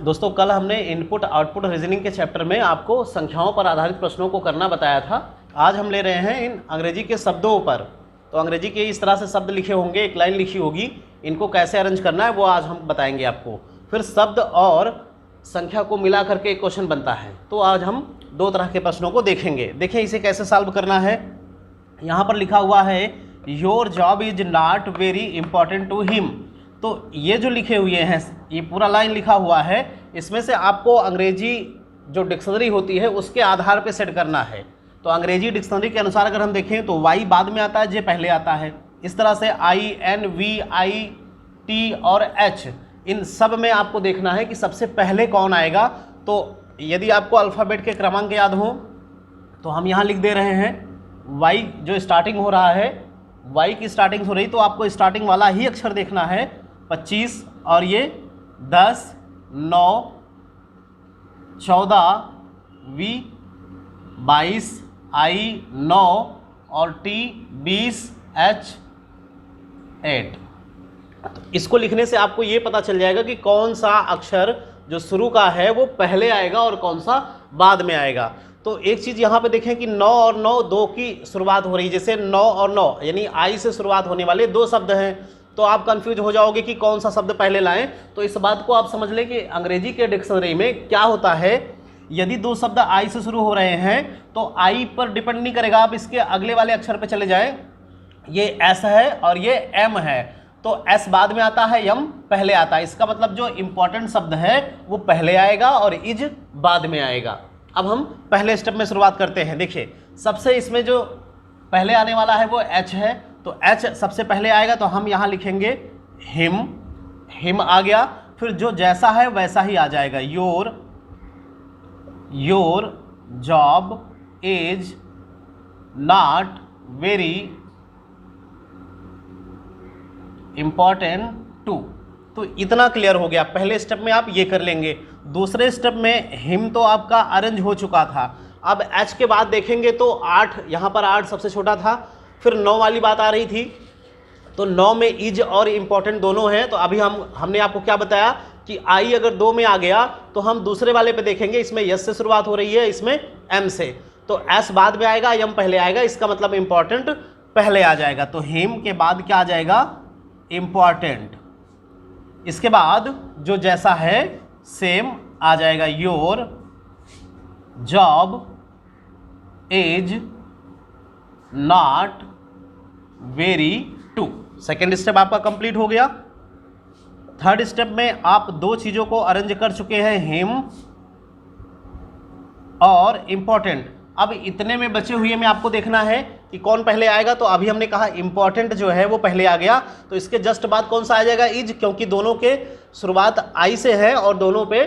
दोस्तों कल हमने इनपुट आउटपुट रीजनिंग के चैप्टर में आपको संख्याओं पर आधारित प्रश्नों को करना बताया था। आज हम ले रहे हैं इन अंग्रेजी के शब्दों पर। तो अंग्रेजी के इस तरह से शब्द लिखे होंगे, एक लाइन लिखी होगी, इनको कैसे अरेंज करना है वो आज हम बताएंगे आपको। फिर शब्द और संख्या को मिला करके एक क्वेश्चन बनता है। तो आज हम दो तरह के प्रश्नों को देखेंगे। देखें इसे कैसे सॉल्व करना है। यहाँ पर लिखा हुआ है your job is not very important to him. तो ये जो लिखे हुए हैं, ये पूरा लाइन लिखा हुआ है, इसमें से आपको अंग्रेजी जो डिक्शनरी होती है उसके आधार पे सेट करना है। तो अंग्रेजी डिक्शनरी के अनुसार अगर हम देखें तो वाई बाद में आता है, जे पहले आता है। इस तरह से आई, एन, वी, आई, टी और एच, इन सब में आपको देखना है कि सबसे पहले कौन आएगा। तो यदि आपको अल्फ़ाबेट के क्रमांक याद हो तो हम यहाँ लिख दे रहे हैं वाई जो स्टार्टिंग हो रहा है, वाई की स्टार्टिंग हो रही, तो आपको स्टार्टिंग वाला ही अक्षर देखना है। 25 और ये 10, 9, 14, वी 22, आई 9 और टी 20, एच 8। तो इसको लिखने से आपको ये पता चल जाएगा कि कौन सा अक्षर जो शुरू का है वो पहले आएगा और कौन सा बाद में आएगा। तो एक चीज़ यहाँ पे देखें कि 9 और 9 दो की शुरुआत हो रही है। जैसे 9 और 9 यानी आई से शुरुआत होने वाले दो शब्द हैं, तो आप कंफ्यूज हो जाओगे कि कौन सा शब्द पहले लाएं। तो इस बात को आप समझ लें कि अंग्रेजी के डिक्शनरी में क्या होता है, यदि दो शब्द आई से शुरू हो रहे हैं तो आई पर डिपेंड नहीं करेगा। आप इसके अगले वाले अक्षर पे चले जाएं, ये एस है और ये एम है, तो एस बाद में आता है, एम पहले आता है। इसका मतलब जो इंपॉर्टेंट शब्द है वो पहले आएगा और इज बाद में आएगा। अब हम पहले स्टेप में शुरुआत करते हैं। देखिए सबसे इसमें जो पहले आने वाला है वो एच है, तो एच सबसे पहले आएगा, तो हम यहाँ लिखेंगे हिम। हिम आ गया, फिर जो जैसा है वैसा ही आ जाएगा, your, your job is not very important to. तो इतना क्लियर हो गया। पहले स्टेप में आप ये कर लेंगे। दूसरे स्टेप में हिम तो आपका अरेंज हो चुका था। अब एच के बाद देखेंगे तो 8, यहाँ पर 8 सबसे छोटा था। फिर 9 वाली बात आ रही थी, तो 9 में इज और इम्पॉर्टेंट दोनों हैं। तो अभी हमने आपको क्या बताया कि आई अगर 2 में आ गया तो हम दूसरे वाले पे देखेंगे, इसमें यस से शुरुआत हो रही है, इसमें एम से, तो एस बाद में आएगा, एम पहले आएगा, इसका मतलब इम्पॉर्टेंट पहले आ जाएगा। तो हिम के बाद क्या आ जाएगा, इम्पॉर्टेंट। इसके बाद जो जैसा है सेम आ जाएगा, your job is not very to. Second step आपका कंप्लीट हो गया। थर्ड स्टेप में आप दो चीजों को अरेंज कर चुके हैं, हिम और इंपॉर्टेंट। अब इतने में बचे हुए में आपको देखना है कि कौन पहले आएगा। तो अभी हमने कहा इंपॉर्टेंट जो है वो पहले आ गया, तो इसके जस्ट बाद कौन सा आ जाएगा, इज, क्योंकि दोनों के शुरुआत आई से है और दोनों पे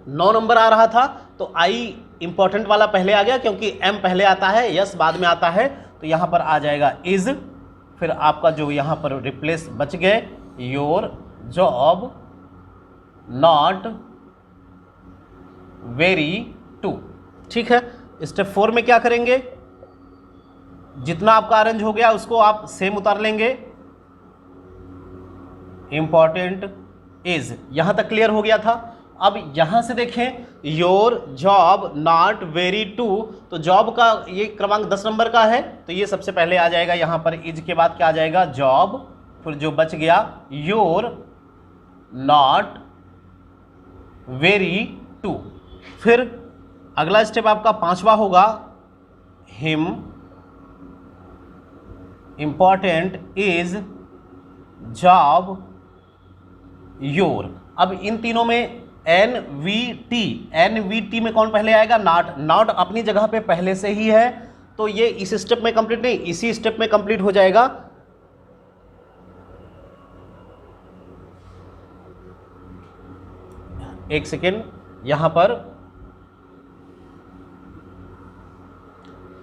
9 नंबर आ रहा था। तो आई इंपॉर्टेंट वाला पहले आ गया क्योंकि एम पहले आता है, यस बाद में आता है, तो यहाँ पर आ जाएगा इज। फिर आपका जो यहाँ पर रिप्लेस बच गए, your job not very to. ठीक है। स्टेप 4 में क्या करेंगे, जितना आपका अरेंज हो गया उसको आप सेम उतार लेंगे, इंपॉर्टेंट इज। यहां तक क्लियर हो गया था। अब यहां से देखें, your job not very to, तो जॉब का ये क्रमांक 10 नंबर का है, तो ये सबसे पहले आ जाएगा। यहां पर इज के बाद क्या आ जाएगा, जॉब, फिर जो बच गया योर नॉट वेरी टू। फिर अगला स्टेप आपका 5वां होगा, him important is job your. अब इन तीनों में एन वी टी में कौन पहले आएगा, नॉट। नॉट अपनी जगह पे पहले से ही है, तो ये इस स्टेप में कंप्लीट नहीं, इसी स्टेप में कंप्लीट हो जाएगा। एक सेकेंड, यहां पर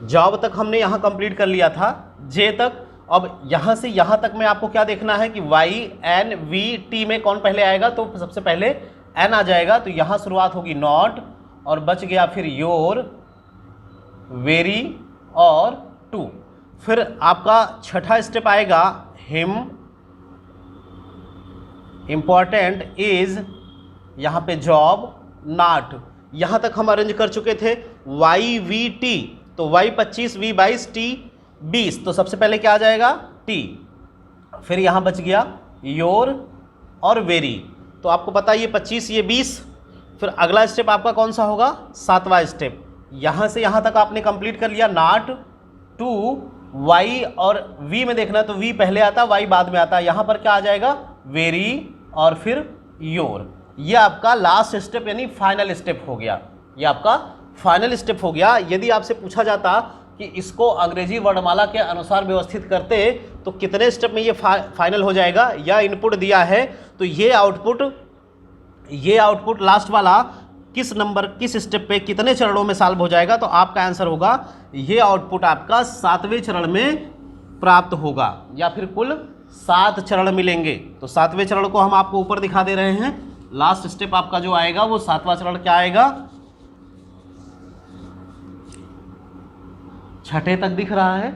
जॉब तक हमने यहां कंप्लीट कर लिया था, जे तक। अब यहां से यहां तक में आपको क्या देखना है कि वाई, एन, वी, टी में कौन पहले आएगा, तो सबसे पहले एन आ जाएगा, तो यहां शुरुआत होगी नॉट और बच गया फिर योर, वेरी और टू। फिर आपका छठा स्टेप आएगा, हिम इंपॉर्टेंट इज यहाँ पे जॉब, नॉट, यहाँ तक हम अरेंज कर चुके थे। वाई वी टी, तो वाई 25, वी 22, टी 20, तो सबसे पहले क्या आ जाएगा टी। फिर यहाँ बच गया योर और वेरी, तो आपको पता है ये 25 ये 20। फिर अगला स्टेप आपका कौन सा होगा, 7वां स्टेप। यहाँ से यहाँ तक आपने कंप्लीट कर लिया। नॉट टू वाई और वी में देखना तो वी पहले आता, वाई बाद में आता। यहाँ पर क्या आ जाएगा, वेरी और फिर योर। ये आपका लास्ट स्टेप यानी फाइनल स्टेप हो गया। ये आपका फाइनल स्टेप हो गया। यदि आपसे पूछा जाता कि इसको अंग्रेजी वर्णमाला के अनुसार व्यवस्थित करते तो कितने स्टेप में ये फाइनल हो जाएगा, या इनपुट दिया है तो ये आउटपुट लास्ट वाला किस नंबर किस स्टेप पे कितने चरणों में सॉल्व हो जाएगा, तो आपका आंसर होगा ये आउटपुट आपका 7वें चरण में प्राप्त होगा, या फिर कुल 7 चरण मिलेंगे। तो 7वें चरण को हम आपको ऊपर दिखा दे रहे हैं। लास्ट स्टेप आपका जो आएगा वो 7वां चरण क्या आएगा, 6ठे तक दिख रहा है,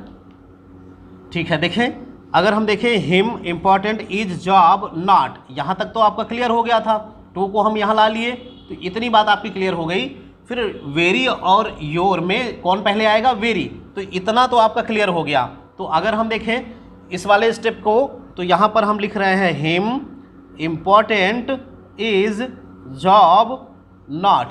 ठीक है। देखें, अगर हम देखें him, important, is, job, not, यहाँ तक तो आपका क्लियर हो गया था। टू को हम यहाँ ला लिए तो इतनी बात आपकी क्लियर हो गई। फिर वेरी और योर में कौन पहले आएगा, वेरी, तो इतना तो आपका क्लियर हो गया। तो अगर हम देखें इस वाले स्टेप को तो यहाँ पर हम लिख रहे हैं him, important, is, job, not,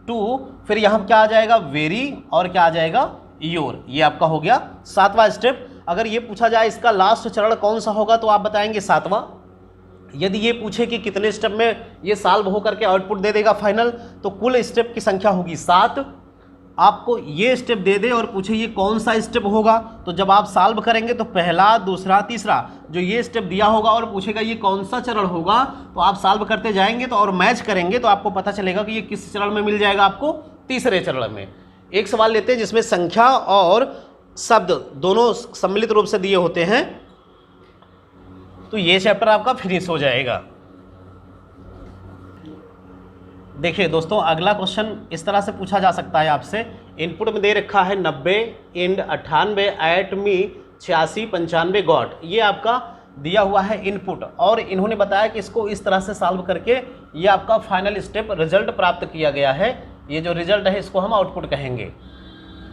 to, फिर यहाँ क्या आ जाएगा, वेरी और क्या आ जाएगा, योर। ये आपका हो गया 7वां स्टेप। अगर ये पूछा जाए इसका लास्ट चरण कौन सा होगा तो आप बताएंगे 7वां। यदि ये पूछे कि कितने स्टेप में ये सॉल्व होकर के आउटपुट दे देगा फाइनल, तो कुल स्टेप की संख्या होगी 7। आपको ये स्टेप दे दे और पूछे ये कौन सा स्टेप होगा, तो जब आप सॉल्व करेंगे तो पहला, दूसरा, तीसरा जो ये स्टेप दिया होगा और पूछेगा ये कौन सा चरण होगा, तो आप सॉल्व करते जाएंगे तो और मैच करेंगे तो आपको पता चलेगा कि ये किस चरण में मिल जाएगा, आपको तीसरे चरण में। एक सवाल लेते हैं जिसमें संख्या और शब्द दोनों सम्मिलित रूप से दिए होते हैं, तो ये चैप्टर आपका फिनिश हो जाएगा। देखिए दोस्तों, अगला क्वेश्चन इस तरह से पूछा जा सकता है आपसे। इनपुट में दे रखा है 90, इंड 98, ऐट मी 86, 95 गॉट। ये आपका दिया हुआ है इनपुट, और इन्होंने बताया कि इसको इस तरह से सॉल्व करके ये आपका फाइनल स्टेप रिजल्ट प्राप्त किया गया है। ये जो रिजल्ट है इसको हम आउटपुट कहेंगे।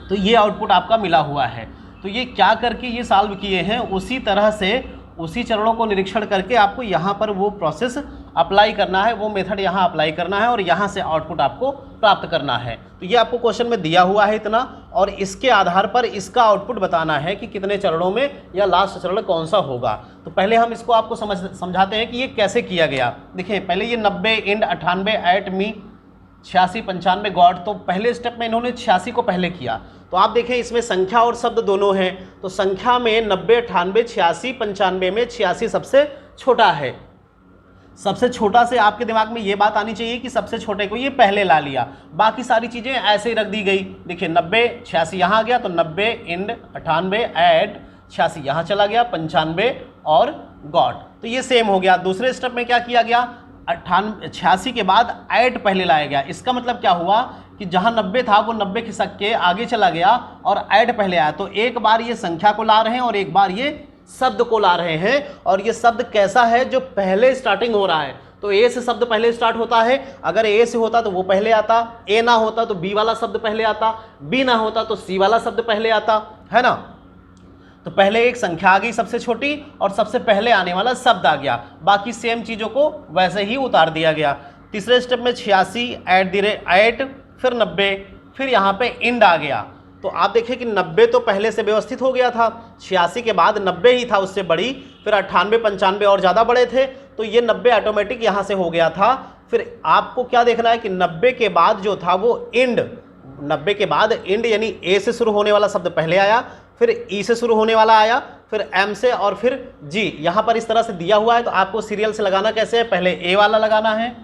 तो ये आउटपुट आपका मिला हुआ है। तो ये क्या करके ये सॉल्व किए हैं, उसी तरह से उसी चरणों को निरीक्षण करके आपको यहाँ पर वो प्रोसेस अप्लाई करना है, वो मेथड यहाँ अप्लाई करना है और यहाँ से आउटपुट आपको प्राप्त करना है। तो ये आपको क्वेश्चन में दिया हुआ है इतना, और इसके आधार पर इसका आउटपुट बताना है कि कितने चरणों में या लास्ट चरण कौन सा होगा। तो पहले हम इसको आपको समझाते हैं कि ये कैसे किया गया। देखिए, पहले ये 90, इंड 98, ऐट मी 86, 95 गॉड, तो पहले स्टेप में इन्होंने 86 को पहले किया। तो आप देखें इसमें संख्या और शब्द दोनों हैं, तो संख्या में 90, 98, 86, 95 में 86 सबसे छोटा है। सबसे छोटा से आपके दिमाग में ये बात आनी चाहिए कि सबसे छोटे को ये पहले ला लिया, बाकी सारी चीज़ें ऐसे ही रख दी गई। देखिए 90, 86 यहाँ आ गया, तो 90, इंड 98, ऐट 86 यहाँ चला गया, 95 और गॉड, तो ये सेम हो गया। दूसरे स्टेप में क्या किया गया, 86 के बाद ऐट पहले लाया गया। इसका मतलब क्या हुआ कि जहां 90 था वो 90 खिसक के आगे चला गया और ऐड पहले आया। तो एक बार ये संख्या को ला रहे हैं और एक बार ये शब्द को ला रहे हैं। और ये शब्द कैसा है, जो पहले स्टार्टिंग हो रहा है। तो ए से शब्द पहले स्टार्ट होता है, अगर ए से होता तो वो पहले आता, ए ना होता तो बी वाला शब्द पहले आता, बी ना होता तो सी वाला शब्द पहले आता, है ना। तो पहले एक संख्या आ गई सबसे छोटी और सबसे पहले आने वाला शब्द आ गया, बाकी सेम चीज़ों को वैसे ही उतार दिया गया। तीसरे स्टेप में 86, ऐट, फिर 90, फिर यहाँ पे इंड आ गया। तो आप देखिए कि 90 तो पहले से व्यवस्थित हो गया था, 86 के बाद 90 ही था उससे बड़ी, फिर 98, 95 और ज़्यादा बड़े थे, तो ये 90 ऑटोमेटिक यहाँ से हो गया था। फिर आपको क्या देखना है कि 90 के बाद जो था वो इंड, 90 के बाद इंड यानी ए से शुरू होने वाला शब्द पहले आया, फिर ई से शुरू होने वाला आया, फिर एम से और फिर जी। यहाँ पर इस तरह से दिया हुआ है, तो आपको सीरियल से लगाना कैसे है, पहले ए वाला लगाना है,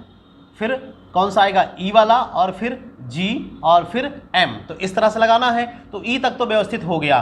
फिर कौन सा आएगा ई वाला, और फिर जी, और फिर एम, तो इस तरह से लगाना है। तो ई तक तो व्यवस्थित हो गया।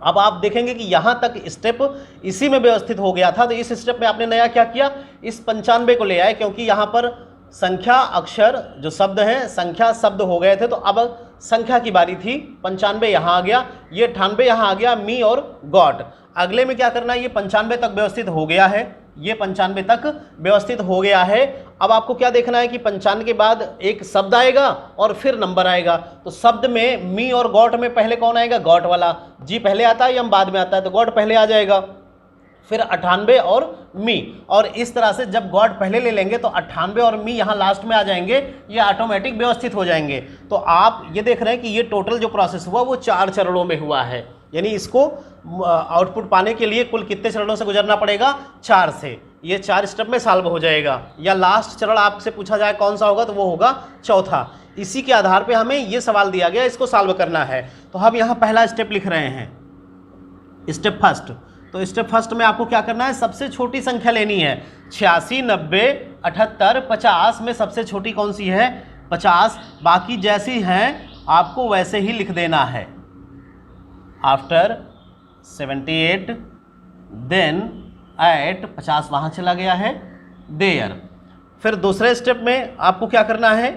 अब आप देखेंगे कि यहाँ तक स्टेप इसी में व्यवस्थित हो गया था। तो इस स्टेप में आपने नया क्या किया, इस 95 को ले आए, क्योंकि यहाँ पर संख्या अक्षर जो शब्द हैं, संख्या शब्द हो गए थे, तो अब संख्या की बारी थी। 95 यहाँ आ गया, ये 98 यहाँ आ गया, मी और गॉड। अगले में क्या करना है, ये 95 तक व्यवस्थित हो गया है, ये 95 तक व्यवस्थित हो गया है। अब आपको क्या देखना है कि 95 के बाद एक शब्द आएगा और फिर नंबर आएगा। तो शब्द में मी और गॉट में पहले कौन आएगा? गॉट वाला। जी पहले आता है या बाद में आता है? तो गॉट पहले आ जाएगा, फिर 98 और मी। और इस तरह से जब गॉड पहले ले लेंगे तो 98 और मी यहाँ लास्ट में आ जाएंगे, ये ऑटोमेटिक व्यवस्थित हो जाएंगे। तो आप ये देख रहे हैं कि ये टोटल जो प्रोसेस हुआ वो 4 चरणों में हुआ है, यानी इसको आउटपुट पाने के लिए कुल कितने चरणों से गुजरना पड़ेगा? 4 से। ये 4 स्टेप में सॉल्व हो जाएगा। या लास्ट चरण आपसे पूछा जाए कौन सा होगा, तो वो होगा चौथा। इसी के आधार पर हमें ये सवाल दिया गया, इसको सॉल्व करना है। तो हम यहाँ पहला स्टेप लिख रहे हैं, स्टेप फर्स्ट। तो स्टेप फर्स्ट में आपको क्या करना है? सबसे छोटी संख्या लेनी है। 86, 90, 78, 50 में सबसे छोटी कौन सी है? 50। बाकी जैसी हैं आपको वैसे ही लिख देना है। आफ्टर 78 देन 8, 50 वहाँ चला गया है, देयर। फिर दूसरे स्टेप में आपको क्या करना है?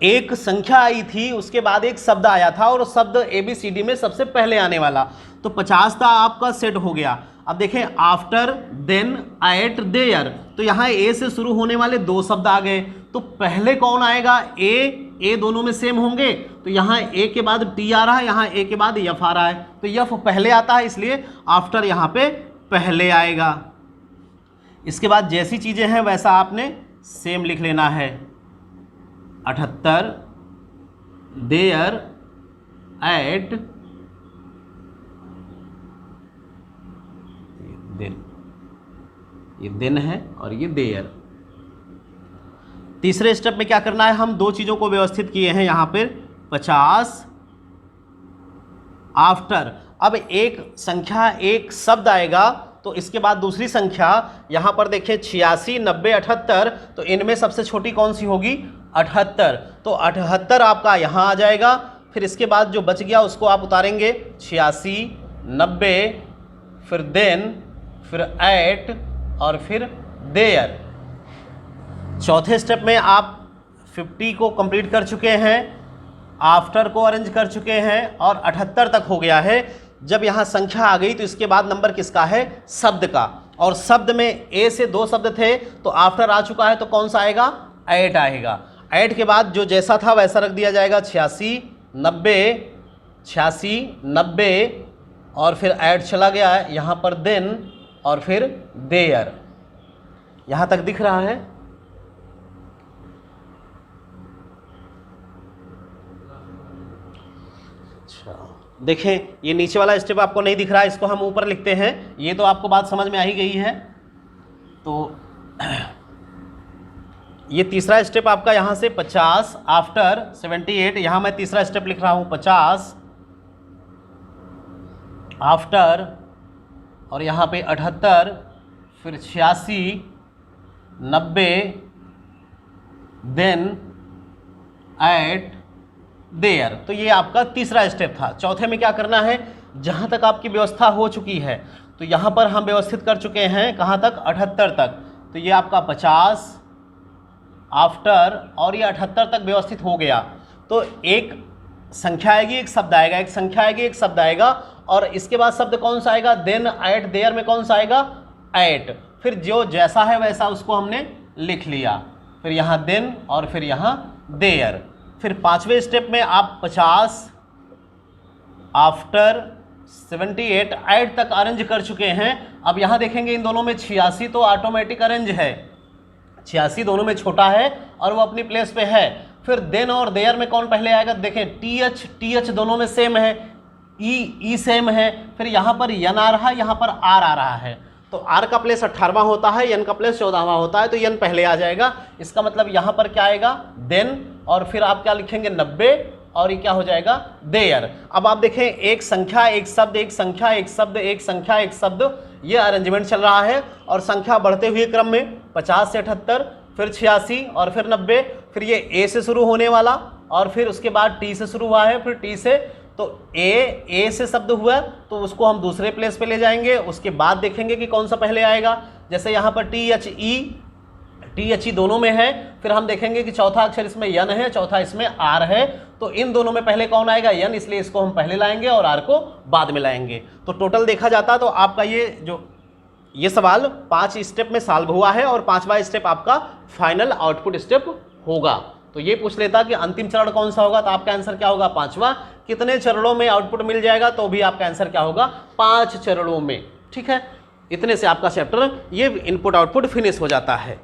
एक संख्या आई थी, उसके बाद एक शब्द आया था और शब्द ABCD में सबसे पहले आने वाला। तो 50 था आपका सेट हो गया। अब देखें, आफ्टर देन एट देयर, तो यहाँ ए से शुरू होने वाले 2 शब्द आ गए। तो पहले कौन आएगा? ए दोनों में सेम होंगे। तो यहाँ ए के बाद टी आ रहा है, यहाँ ए के बाद यफ आ रहा है। तो यफ पहले आता है, इसलिए आफ्टर यहाँ पे पहले आएगा। इसके बाद जैसी चीज़ें हैं वैसा आपने सेम लिख लेना है। 78 देयर एट दिन, ये दिन है और ये देयर। तीसरे स्टेप में क्या करना है? हम 2 चीज़ों को व्यवस्थित किए हैं यहाँ पर। 50 आफ्टर, अब एक संख्या एक शब्द आएगा तो इसके बाद दूसरी संख्या। यहाँ पर देखिए 86, 90, 78, तो इनमें सबसे छोटी कौन सी होगी? 78। तो 78 आपका यहाँ आ जाएगा। फिर इसके बाद जो बच गया उसको आप उतारेंगे। 86, 90, फिर देन, फिर एट और फिर देयर। चौथे स्टेप में आप 50 को कंप्लीट कर चुके हैं, आफ्टर को अरेंज कर चुके हैं और 78 तक हो गया है। जब यहाँ संख्या आ गई तो इसके बाद नंबर किसका है? शब्द का। और शब्द में ए से 2 शब्द थे, तो आफ्टर आ चुका है तो कौन सा आएगा? 8 आएगा। 8 के बाद जो जैसा था वैसा रख दिया जाएगा। 86, 90, 86, 90 और फिर 8 चला गया है यहाँ पर, देन और फिर देयर। यहाँ तक दिख रहा है? देखें, ये नीचे वाला स्टेप आपको नहीं दिख रहा है, इसको हम ऊपर लिखते हैं। ये तो आपको बात समझ में आ ही गई है। तो ये तीसरा स्टेप आपका यहाँ से 50 आफ्टर 78, यहाँ मैं तीसरा स्टेप लिख रहा हूँ। 50 आफ्टर और यहाँ पे 78, फिर 86, 90 देन एट देयर। तो ये आपका तीसरा स्टेप था। चौथे में क्या करना है? जहाँ तक आपकी व्यवस्था हो चुकी है, तो यहाँ पर हम व्यवस्थित कर चुके हैं कहाँ तक? 78 तक। तो ये आपका 50 आफ्टर और ये 78 तक व्यवस्थित हो गया। तो एक संख्या आएगी, एक शब्द आएगा, एक संख्या आएगी, एक शब्द आएगा और इसके बाद शब्द कौन सा आएगा? देन एट देयर में कौन सा आएगा? एट। फिर जो जैसा है वैसा उसको हमने लिख लिया। फिर यहाँ देन और फिर यहाँ देयर। फिर पांचवें स्टेप में आप 50 आफ्टर 78 8 तक अरेंज कर चुके हैं। अब यहाँ देखेंगे इन दोनों में 86 तो ऑटोमेटिक अरेंज है, 86 दोनों में छोटा है और वो अपनी प्लेस पे है। फिर देन और देयर में कौन पहले आएगा? देखें टी एच दोनों में सेम है, ई सेम है। फिर यहाँ पर यन आ रहा है, यहाँ पर आर आ रहा है। तो आर का प्लेस 18वां होता है, यन का प्लेस 14वां होता है, तो यन पहले आ जाएगा। इसका मतलब यहाँ पर क्या आएगा? देन और फिर आप क्या लिखेंगे? 90 और ये क्या हो जाएगा? देयर। अब आप देखें, एक संख्या एक शब्द, एक संख्या एक शब्द, एक संख्या एक शब्द, ये अरेंजमेंट चल रहा है और संख्या बढ़ते हुए क्रम में 50 से 78, फिर 86 और फिर 90। फिर ये ए से शुरू होने वाला और फिर उसके बाद टी से शुरू हुआ है, फिर टी से, तो ए से शब्द हुआ तो उसको हम दूसरे प्लेस पे ले जाएंगे। उसके बाद देखेंगे कि कौन सा पहले आएगा। जैसे यहाँ पर टी एच ई दोनों में है। फिर हम देखेंगे कि चौथा अक्षर इसमें यन है, चौथा इसमें आर है। तो इन दोनों में पहले कौन आएगा? यन, इसलिए इसको हम पहले लाएंगे और आर को बाद में लाएंगे। तो टोटल देखा जाता तो आपका ये जो ये सवाल 5 स्टेप में सॉल्व हुआ है और 5वां स्टेप आपका फाइनल आउटपुट स्टेप होगा। तो ये पूछ लेता कि अंतिम चरण कौन सा होगा, तो आपका आंसर क्या होगा 5वां। कितने चरणों में आउटपुट मिल जाएगा, तो भी आपका आंसर क्या होगा 5 चरणों में। ठीक है, इतने से आपका चैप्टर ये इनपुट आउटपुट फिनिश हो जाता है।